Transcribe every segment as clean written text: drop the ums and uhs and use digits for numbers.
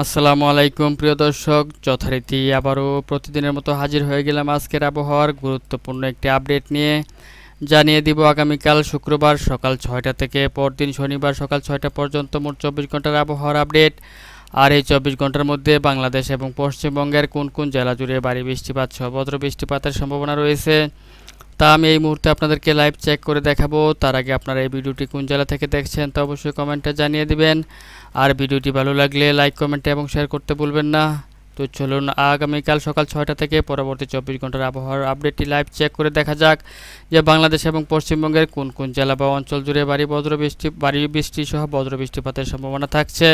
আসসালামু আলাইকুম প্রিয় দর্শক, যথারীতি আবারও প্রতিদিনের মতো হাজির হয়ে গেলাম আজকের আবহাওয়ার গুরুত্বপূর্ণ একটি আপডেট নিয়ে। জানিয়ে দিব আগামীকাল শুক্রবার সকাল ৬টা থেকে পরদিন শনিবার সকাল ৬টা পর্যন্ত মোট ২৪ ঘন্টার আবহাওয়ার আপডেট। আর এই ২৪ ঘন্টার মধ্যে বাংলাদেশ এবং পশ্চিমবঙ্গের কোন কোন জেলা জুড়ে ভারী বৃষ্টিপাত সহ বজ্র বৃষ্টিপাতের সম্ভাবনা রয়েছে তা আমি এই মুহূর্তে আপনাদেরকে লাইভ চেক করে দেখাবো। তার আগে আপনারা এই ভিডিওটি কোন জেলা থেকে দেখছেন তা অবশ্যই কমেন্টে জানিয়ে দিবেন। আর ভিডিওটি ভালো লাগলে লাইক, কমেন্ট এবং শেয়ার করতে ভুলবেন না। তো চলুন আগামীকাল সকাল ৬টা থেকে পরবর্তী ২৪ ঘন্টার আবহাওয়ার আপডেটটি লাইভ চেক করে দেখা যাক যে বাংলাদেশ এবং পশ্চিমবঙ্গের কোন কোন জেলা বা অঞ্চল জুড়ে ভারী বৃষ্টি সহ বজ্র বৃষ্টিপাতের সম্ভাবনা থাকছে।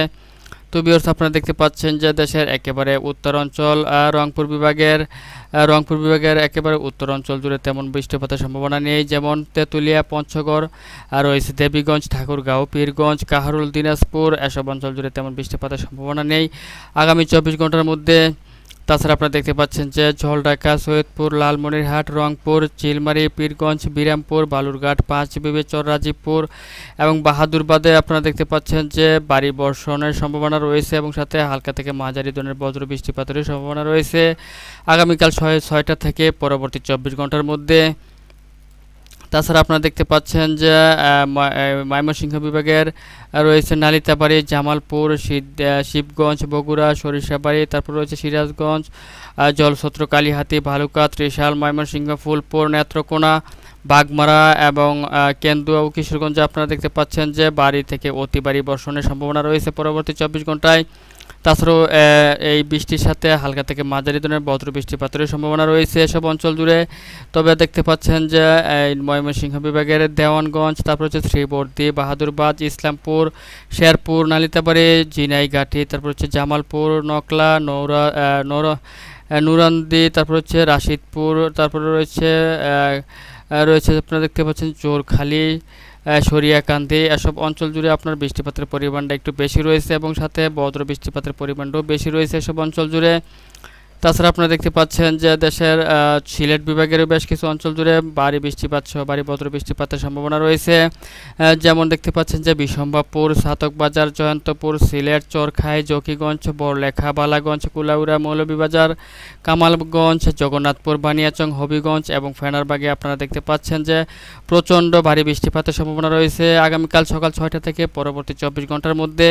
তো ভিউয়ার্স, আপনারা দেখতে পাচ্ছেন যে দেশের একেবারে উত্তর অঞ্চল রংপুর বিভাগের একেবারে উত্তর অঞ্চল জুড়ে তেমন বৃষ্টিপাতের সম্ভাবনা নেই। যেমন তেঁতুলিয়া, পঞ্চগড় আর রয়েছে দেবীগঞ্জ, ঠাকুরগাঁও, পীরগঞ্জ, কাহারোল, দিনাজপুর এসব অঞ্চল জুড়ে তেমন বৃষ্টিপাতের সম্ভাবনা নেই আগামী ২৪ ঘন্টার মধ্যে। তাছাড়া আপনারা দেখতে পাচ্ছেন যে ঝলঢাকা, সৈয়দপুর, লালমনিরহাট, রংপুর, চিলমারী, পীরগঞ্জ, বিরামপুর, বালুরঘাট, পাঁচবিবি, চররাজীবপুর এবং বাহাদুরবাদে আপনারা দেখতে পাচ্ছেন যে ভারী বর্ষণের সম্ভাবনা রয়েছে এবং সাথে হালকা থেকে মাঝারি ধরনের বজ্র বৃষ্টিপাতের সম্ভাবনা রয়েছে আগামীকাল ৬টা থেকে পরবর্তী ২৪ ঘন্টার মধ্যে। তাছাড়া আপনারা দেখতে পাচ্ছেন যে ময়মনসিংহ বিভাগের রয়েছে নালিতাবাড়ি, জামালপুর, শিবগঞ্জ, বগুড়া, সরিষাবাড়ি, তারপর রয়েছে সিরাজগঞ্জ, জলছত্র, কালীহাতি, ভালুকা, ত্রিশাল, ময়মনসিংহ, ফুলপুর, নেত্রকোনা, বাগমারা এবং কেন্দুয়া ও কিশোরগঞ্জে আপনারা দেখতে পাচ্ছেন যে ভারী থেকে অতি ভারী বর্ষণের সম্ভাবনা রয়েছে পরবর্তী ২৪ ঘন্টায়। তাছাড়াও এই বৃষ্টির সাথে হালকা থেকে মাঝারি ধরনের বজ্র বৃষ্টিপাতের সম্ভাবনা রয়েছে এসব অঞ্চল জুড়ে। তবে দেখতে পাচ্ছেন যে ময়মনসিংহ বিভাগের দেওয়ানগঞ্জ, তারপর হচ্ছে শ্রীবর্দী, বাহাদুরবাদ, ইসলামপুর, শেরপুর, নালিতাবাড়ি, ঝিনাইগাটি, তারপর হচ্ছে জামালপুর, নকলা, নুরান্দি, তারপর হচ্ছে রাশিদপুর, তারপরে রয়েছে আপনারা দেখতে পাচ্ছেন চোরখালী, সরিয়াকান্দি এসব অঞ্চল জুড়ে আপনার বৃষ্টিপাতের পরিমাণটা একটু বেশি রয়েছে এবং সাথে বজ্র বৃষ্টিপাতের পরিমাণটাও বেশি রয়েছে এসব অঞ্চল জুড়ে। তাছাড়া আপনারা দেখতে পাচ্ছেন যে দেশের সিলেট বিভাগেরও বেশ কিছু অঞ্চল জুড়ে ভারী বৃষ্টিপাত সহ ভারী বজ্র বৃষ্টিপাতের সম্ভাবনা রয়েছে। যেমন দেখতে পাচ্ছেন যে বিশম্বাপুর, সাতকবাজার, জয়ন্তপুর, সিলেট, চরখাই, জকিগঞ্জ, বড়লেখা, বালাগঞ্জ, কুলাউড়া, মৌলভীবাজার, কামালগঞ্জ, জগন্নাথপুর, বানিয়াচং, হবিগঞ্জ এবং ফেনারবাগে আপনারা দেখতে পাচ্ছেন যে প্রচণ্ড ভারী বৃষ্টিপাতের সম্ভাবনা রয়েছে আগামীকাল সকাল ৬টা থেকে পরবর্তী ২৪ ঘন্টার মধ্যে।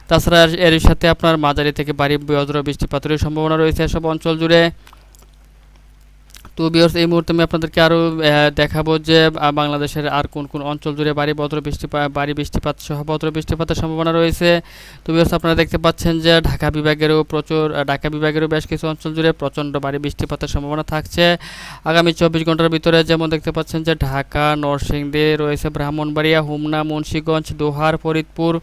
তাছাড়া এর সাথে আপনার মাঝারি থেকে ভারী বজ্র বৃষ্টিপাতের সম্ভাবনা রয়েছে সব অঞ্চল জুড়ে। তো ভিউয়ার্স, এই মুহূর্তে আমি আপনাদেরকে আরও দেখাবো যে বাংলাদেশের আর কোন কোন অঞ্চল জুড়ে ভারী বৃষ্টিপাত সহ বজ্র বৃষ্টিপাতের সম্ভাবনা রয়েছে। তো ভিউয়ার্স, আপনারা দেখতে পাচ্ছেন যে ঢাকা বিভাগেরও বেশ কিছু অঞ্চল জুড়ে প্রচণ্ড ভারী বৃষ্টিপাতের সম্ভাবনা থাকছে আগামী ২৪ ঘন্টার ভিতরে। যেমন দেখতে পাচ্ছেন যে ঢাকা, নরসিংদী, রয়েছে ব্রাহ্মণবাড়িয়া, হোমনা, মুন্সিগঞ্জ, দোহার, ফরিদপুর,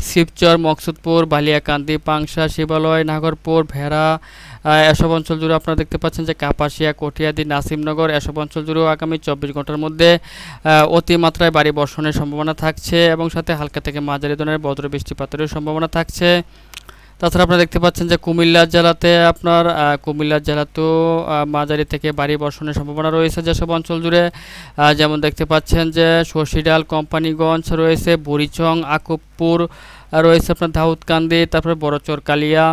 শিবচর, মকসুদপুর, বালিয়াকান্দি, পাংশা, শিবালয়, নাগরপুর, ভেড়া এসব অঞ্চল জুড়ে আপনারা দেখতে পাচ্ছেন যে কাপাসিয়া, কটিয়াদি, নাসিমনগর এসব অঞ্চল জুড়েও আগামী ২৪ ঘন্টার মধ্যে অতিমাত্রায় ভারী বর্ষণের সম্ভাবনা থাকছে এবং সাথে হালকা থেকে মাঝারি ধরনের বজ্র বৃষ্টিপাতেরও সম্ভাবনা থাকছে। তাছাড়া আপনারা দেখতে পাচ্ছেন যে কুমিল্লা জেলাতেও মাঝারি থেকে ভারী বর্ষণের সম্ভাবনা রয়েছে যেসব অঞ্চল জুড়ে। যেমন দেখতে পাচ্ছেন যে শশীডাল, কোম্পানিগঞ্জ রয়েছে, বুড়িচং, আকুবপুর রয়েছে আপনার দাউদকান্দি, তারপরে বড়চর, কালিয়া,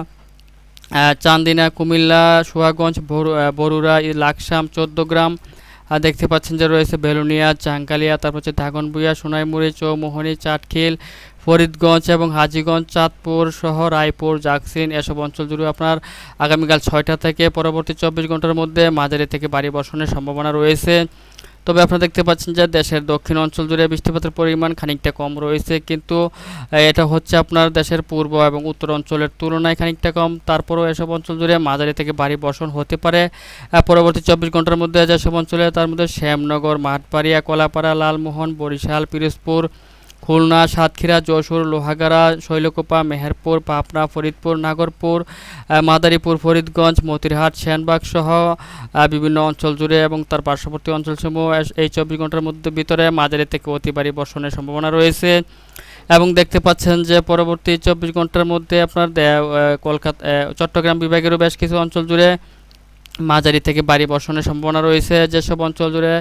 চান্দিনা, কুমিল্লা, সুয়াগঞ্জ, বরুড়া, লাকসাম, ১৪ গ্রাম দেখতে পাচ্ছেন যে রয়েছে বেলুনিয়া, চাঙ্কালিয়া, তারপর হচ্ছে ধাগনভূঞা, সোনাইমুড়ি, চৌমোহনী, চাটখিল, ফরিদগঞ্জ এবং হাজীগঞ্জ, চাঁদপুর সহ রায়পুর, জাকসিন এসব অঞ্চল জুড়ে আপনার আগামীকাল ৬টা থেকে পরবর্তী ২৪ ঘন্টার মধ্যে মাঝারি থেকে ভারী বর্ষণের সম্ভাবনা রয়েছে। তবে আপনারা দেখতে পাচ্ছেন যে দেশের দক্ষিণ অঞ্চল জুড়ে বৃষ্টিপাতের পরিমাণ খানিকটা কম রয়েছে, কিন্তু এটা হচ্ছে আপনার দেশের পূর্ব এবং উত্তর অঞ্চলের তুলনায় খানিকটা কম। তারপরেও এসব অঞ্চল জুড়ে মাঝারি থেকে ভারী বর্ষণ হতে পারে পরবর্তী ২৪ ঘন্টার মধ্যে যেসব অঞ্চলে, তার মধ্যে শ্যামনগর, মাঠবাড়িয়া, কলাপাড়া, লালমোহন, বরিশাল, পিরোজপুর, খুলনা, সাতক্ষীরা, যশোর, লোহাগাড়া, শৈলকুপা, মেহেরপুর, পাবনা, ফরিদপুর, নাগরপুর, মাদারীপুর, ফরিদগঞ্জ, মতিরহাট, সেনবাগ সহ বিভিন্ন অঞ্চল জুড়ে এবং তার পার্শ্ববর্তী অঞ্চলসমূহ এই ২৪ ঘন্টার ভিতরে মাঝারি থেকে অতি ভারী বর্ষণের সম্ভাবনা রয়েছে। এবং দেখতে পাচ্ছেন যে পরবর্তী ২৪ ঘন্টার মধ্যে আপনার চট্টগ্রাম বিভাগেরও বেশ কিছু অঞ্চল জুড়ে মাঝারি থেকে ভারী বর্ষণের সম্ভাবনা রয়েছে যেসব অঞ্চল জুড়ে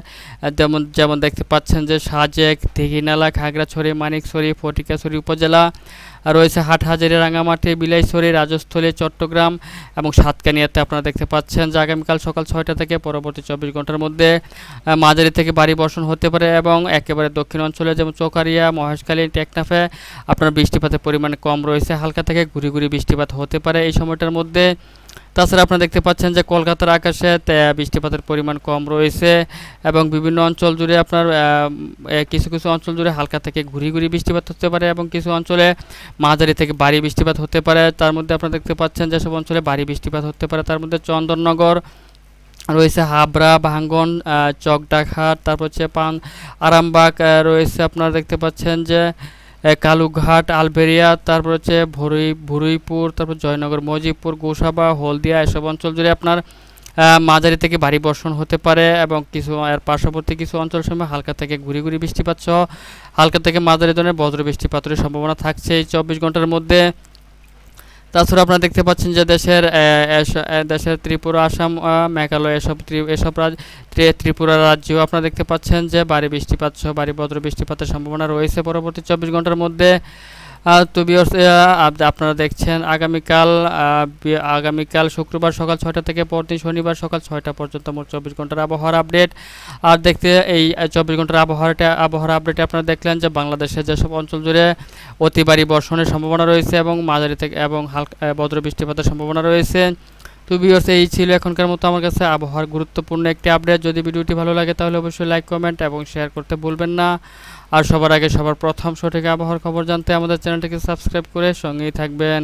যেমন দেখতে পাচ্ছেন যে সাজেক, দীঘিনালা, খাগড়াছড়ি, মানিকছড়ি, ফটিকছড়ি উপজেলা রয়েছে, হাটহাজারী, রাঙামাটি, বিলাইছড়ি, রাজস্থলী, চট্টগ্রাম এবং সাতকানিয়াতে আপনারা দেখতে পাচ্ছেন যে আগামীকাল সকাল 6টা থেকে পরবর্তী 24 ঘন্টার মধ্যে মাঝারি থেকে ভারী বর্ষণ হতে পারে এবং একেবারে দক্ষিণ অঞ্চলে যেমন চৌকারিয়া, মহেশখালী, টেকনাফে আপনার বৃষ্টিপাতের পরিমাণ কম রয়েছে, হালকা থেকে ঘুরি ঘুরি বৃষ্টিপাত হতে পারে এই সময়টার মধ্যে। তাছাড়া আপনারা দেখতে পাচ্ছেন যে কলকাতার আকাশে বৃষ্টিপাতের পরিমাণ কম রয়েছে এবং বিভিন্ন অঞ্চল জুড়ে আপনার কিছু কিছু অঞ্চল জুড়ে হালকা থেকে ঘুরি ঘুরি বৃষ্টিপাত হতে পারে এবং কিছু অঞ্চলে মাঝারি থেকে ভারী বৃষ্টিপাত হতে পারে। তার মধ্যে আপনারা দেখতে পাচ্ছেন যেসব অঞ্চলে ভারী বৃষ্টিপাত হতে পারে তার মধ্যে চন্দননগর রয়েছে, হাবড়া, ভাঙ্গন, চকডাঘাট, তারপর হচ্ছে আরামবাগ রয়েছে, আপনারা দেখতে পাচ্ছেন যে কালুঘাট, আলবেরিয়া, তারপর হচ্ছে ভুরুইপুর, তারপর জয়নগর, মজিবপুর, গোসাবা, হলদিয়া এসব অঞ্চল জুড়ে আপনার মাঝারি থেকে ভারী বর্ষণ হতে পারে এবং কিছু এর পার্শ্ববর্তী কিছু অঞ্চল সময় হালকা থেকে ঘুরি ঘুরি বৃষ্টিপাত সহ হালকা থেকে মাঝারি ধরনের বজ্র বৃষ্টিপাতের সম্ভাবনা থাকছে এই 24 ঘন্টার মধ্যে। তাছাড়া আপনারা দেখতে পাচ্ছেন যে দেশের ত্রিপুরা, আসাম, মেঘালয় এসব ত্রিপুরা রাজ্যেও আপনারা দেখতে পাচ্ছেন যে ভারী বৃষ্টিপাত সহ ভারী বজ্র বৃষ্টিপাতের সম্ভাবনা রয়েছে পরবর্তী 24 ঘন্টার মধ্যে। তো ভিউয়ার্স, আপনারা দেখছেন আগামীকাল শুক্রবার সকাল 6টা থেকে পরদিন শনিবার সকাল 6টা পর্যন্ত মোট 24 ঘন্টার আবহাওয়ার আপডেট। আর দেখতে এই 24 ঘন্টার আবহাওয়ার আপডেটে আপনারা দেখলেন যে বাংলাদেশের যেসব অঞ্চল জুড়ে অতি ভারী বর্ষণের সম্ভাবনা রয়েছে এবং মাঝারি থেকে এবং হালকা বজ্র বৃষ্টিপাতের সম্ভাবনা রয়েছে। তো ভিউয়ার্স, এই ছিল এখনকার মতো আমার কাছে আবহাওয়ার গুরুত্বপূর্ণ একটি আপডেট। যদি ভিডিওটি ভালো লাগে তাহলে অবশ্যই লাইক, কমেন্ট এবং শেয়ার করতে ভুলবেন না। আর সবার আগে সবার প্রথম সঠিক আবহাওয়ার খবর জানতে আমাদের চ্যানেলটিকে সাবস্ক্রাইব করে সঙ্গেই থাকবেন।